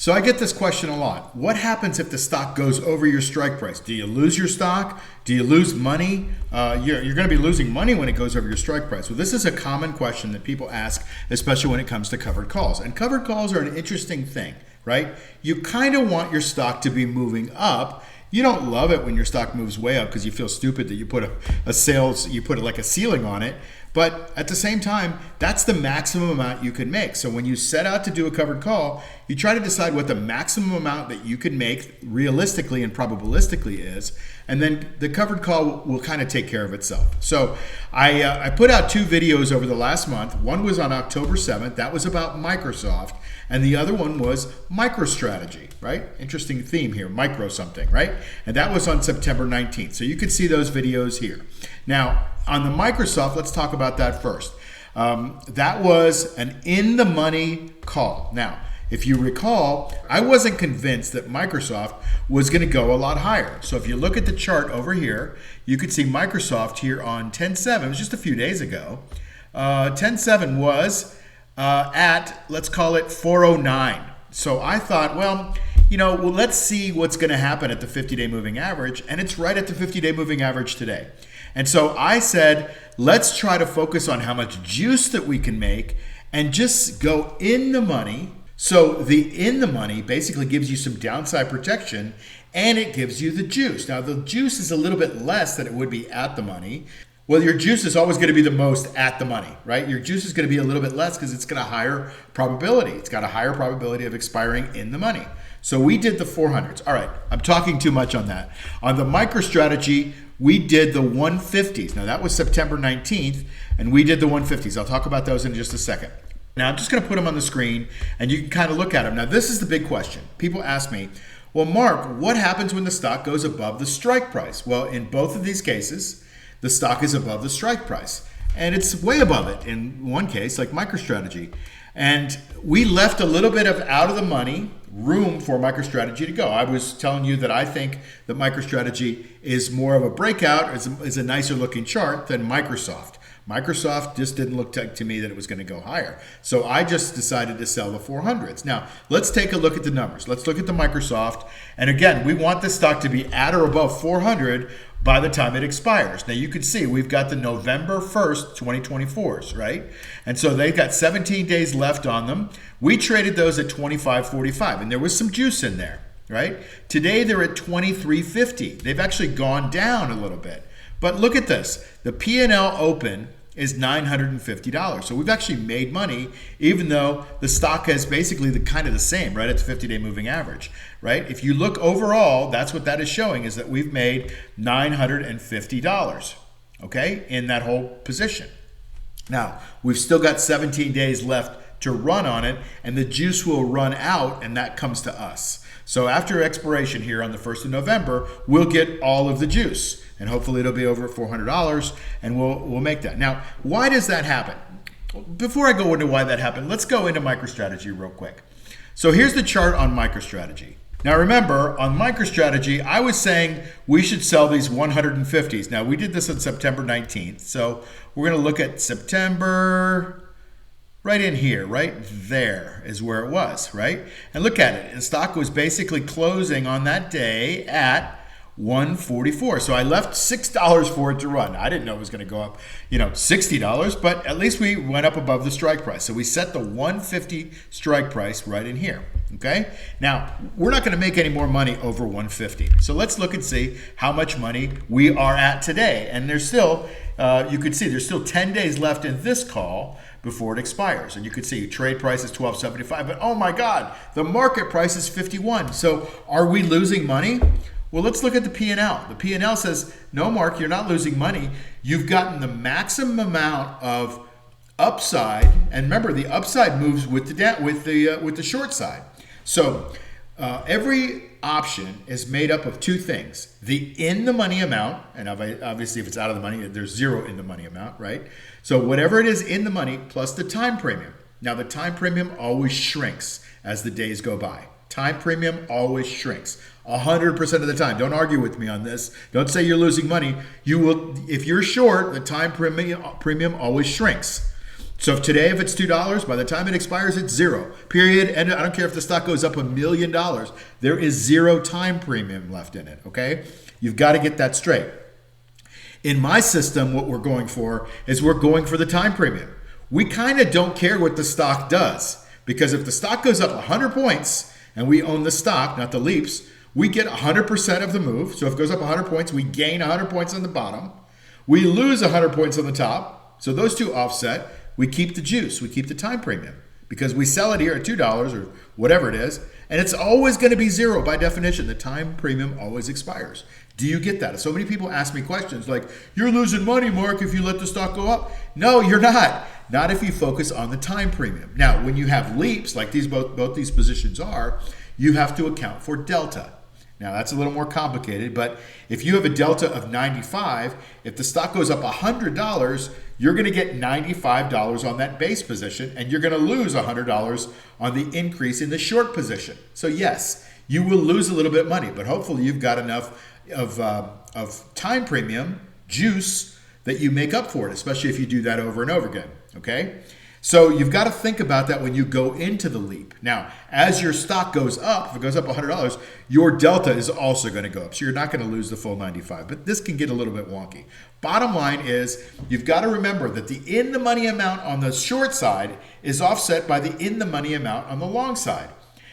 So I get this question a lot. What happens if the stock goes over your strike price? Do you lose your stock? Do you lose money? You're going to be losing money when it goes over your strike price. Well, this is a common question that people ask, especially when it comes to covered calls. And covered calls are an interesting thing, right? You kind of want your stock to be moving up. You don't love it when your stock moves way up because you feel stupid that you put you put like a ceiling on it. But at the same time, that's the maximum amount you can make. So when you set out to do a covered call, you try to decide what the maximum amount that you can make realistically and probabilistically is, and then the covered call will kind of take care of itself. So I put out 2 videos over the last month. One was on October 7th. That was about Microsoft. And the other one was MicroStrategy, right? Interesting theme here, micro something, right? And that was on September 19th. So you can see those videos here. Now, on the Microsoft, let's talk about that first. That was an in-the-money call. Now, if you recall, I wasn't convinced that Microsoft was going to go a lot higher. So if you look at the chart over here, you could see Microsoft here on 10/7. It was just a few days ago. 10/7 was at, let's call it 409. So I thought, well, let's see what's going to happen at the 50-day moving average. And it's right at the 50-day moving average today. And so I said, let's try to focus on how much juice that we can make and just go in the money. So the in the money basically gives you some downside protection and it gives you the juice. Now the juice is a little bit less than it would be at the money. Well, your juice is always going to be the most at the money, right? Your juice is going to be a little bit less because it's got a higher probability. It's got a higher probability of expiring in the money. So we did the 400s. All right, I'm talking too much on that. On the MicroStrategy, we did the 150s. Now that was September 19th, and we did the 150s. I'll talk about those in just a second. Now I'm just going to put them on the screen, and you can kind of look at them. Now this is the big question. People ask me, well, Mark, what happens when the stock goes above the strike price? Well, in both of these cases, the stock is above the strike price. And it's way above it in one case, like MicroStrategy. And we left a little bit of out of the money room for MicroStrategy to go. I was telling you that I think that MicroStrategy is more of a breakout, is a nicer looking chart than Microsoft. Microsoft just didn't look to me that it was going to go higher. So I just decided to sell the 400s. Now, let's take a look at the numbers. Let's look at the Microsoft. And again, we want this stock to be at or above 400 by the time it expires. Now you can see we've got the November 1st, 2024s, right? And so they've got 17 days left on them. We traded those at 25.45 and there was some juice in there, right? Today they're at 23.50. They've actually gone down a little bit. But look at this. The P&L open is $950. So we've actually made money even though the stock is basically kind of the same, right, at the 50-day moving average, right? If you look overall, that's what that is showing, is that we've made $950, okay, in that whole position. Now, we've still got 17 days left to run on it, and the juice will run out, and that comes to us. So after expiration here on the 1st of November, we'll get all of the juice. And hopefully it'll be over $400 and we'll make that. Now, why does that happen? Before I go into why that happened, let's go into MicroStrategy real quick. So here's the chart on MicroStrategy. Now remember, on MicroStrategy, I was saying we should sell these 150s. Now we did this on September 19th. So we're gonna look at September, right in here, right there is where it was, right? And look at it, the stock was basically closing on that day at 144. So I left $6 for it to run. I didn't know it was going to go up, $60, but at least we went up above the strike price. So we set the 150 strike price right in here. Okay. Now we're not going to make any more money over 150. So let's look and see how much money we are at today. And there's still, you could see there's still 10 days left in this call before it expires. And you could see trade price is 12.75, but oh my God, the market price is 51. So are we losing money? Well, let's look at the P&L. The P&L says, no, Mark, you're not losing money. You've gotten the maximum amount of upside, and remember, the upside moves with the short side. So every option is made up of 2 things: the in-the-money amount, and obviously, if it's out of the money, there's 0 in the money amount, right? So whatever it is in the money plus the time premium. Now, the time premium always shrinks as the days go by. Time premium always shrinks 100% of the time. Don't argue with me on this. Don't say you're losing money. You will, if you're short, the time premium always shrinks. So if it's $2, by the time it expires, it's zero. Period. And I don't care if the stock goes up $1 million. There is zero time premium left in it, okay? You've got to get that straight. In my system, what we're going for is we're going for the time premium. We kind of don't care what the stock does, because if the stock goes up 100 points and we own the stock, not the leaps, we get 100% of the move. So if it goes up 100 points, we gain 100 points on the bottom. We lose 100 points on the top. So those two offset. We keep the juice. We keep the time premium because we sell it here at $2 or whatever it is. And it's always going to be zero by definition. The time premium always expires. Do you get that? So many people ask me questions like, you're losing money, Mark, if you let the stock go up. No, you're not. Not if you focus on the time premium. Now, when you have leaps, like both these positions are, you have to account for delta. Now, that's a little more complicated, but if you have a delta of 95, if the stock goes up $100, you're going to get $95 on that base position, and you're going to lose $100 on the increase in the short position. So yes, you will lose a little bit of money, but hopefully you've got enough of time premium juice that you make up for it, especially if you do that over and over again, okay? So you've got to think about that when you go into the leap. Now, as your stock goes up, if it goes up $100, your delta is also going to go up. So you're not going to lose the full 95, but this can get a little bit wonky. Bottom line is you've got to remember that the in-the-money amount on the short side is offset by the in-the-money amount on the long side.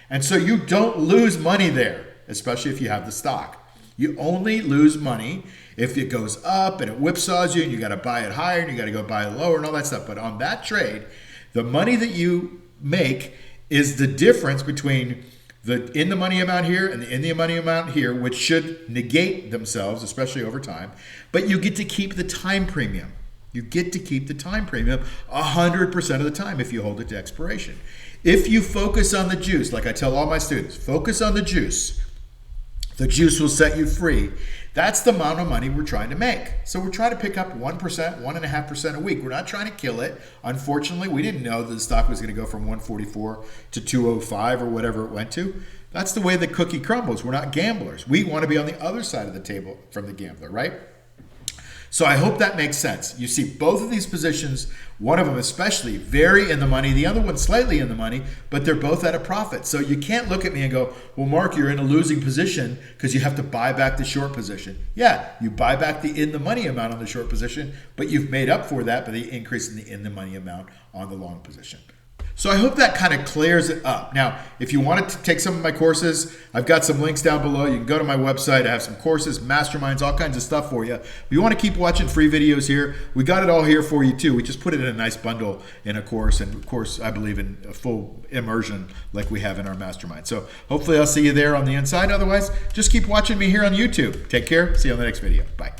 And so you don't lose money there, especially if you have the stock. You only lose money if it goes up and it whipsaws you and you got to buy it higher and you got to go buy it lower and all that stuff. But on that trade, the money that you make is the difference between the in-the-money amount here and the in-the-money amount here, which should negate themselves, especially over time. But you get to keep the time premium. You get to keep the time premium 100% of the time if you hold it to expiration. If you focus on the juice, like I tell all my students, focus on the juice. The juice will set you free. That's the amount of money we're trying to make. So we're trying to pick up 1%, 1.5% a week. We're not trying to kill it. Unfortunately, we didn't know that the stock was going to go from 144 to 205 or whatever it went to. That's the way the cookie crumbles. We're not gamblers. We want to be on the other side of the table from the gambler, right? So I hope that makes sense. You see both of these positions, one of them especially very in the money, the other one slightly in the money, but they're both at a profit. So you can't look at me and go, well, Mark, you're in a losing position because you have to buy back the short position. Yeah, you buy back the in the money amount on the short position, but you've made up for that by the increase in the money amount on the long position. So I hope that kind of clears it up. Now, if you wanted to take some of my courses, I've got some links down below. You can go to my website. I have some courses, masterminds, all kinds of stuff for you. If you want to keep watching free videos here, we got it all here for you too. We just put it in a nice bundle in a course. And of course, I believe in a full immersion like we have in our mastermind. So hopefully I'll see you there on the inside. Otherwise, just keep watching me here on YouTube. Take care. See you on the next video. Bye.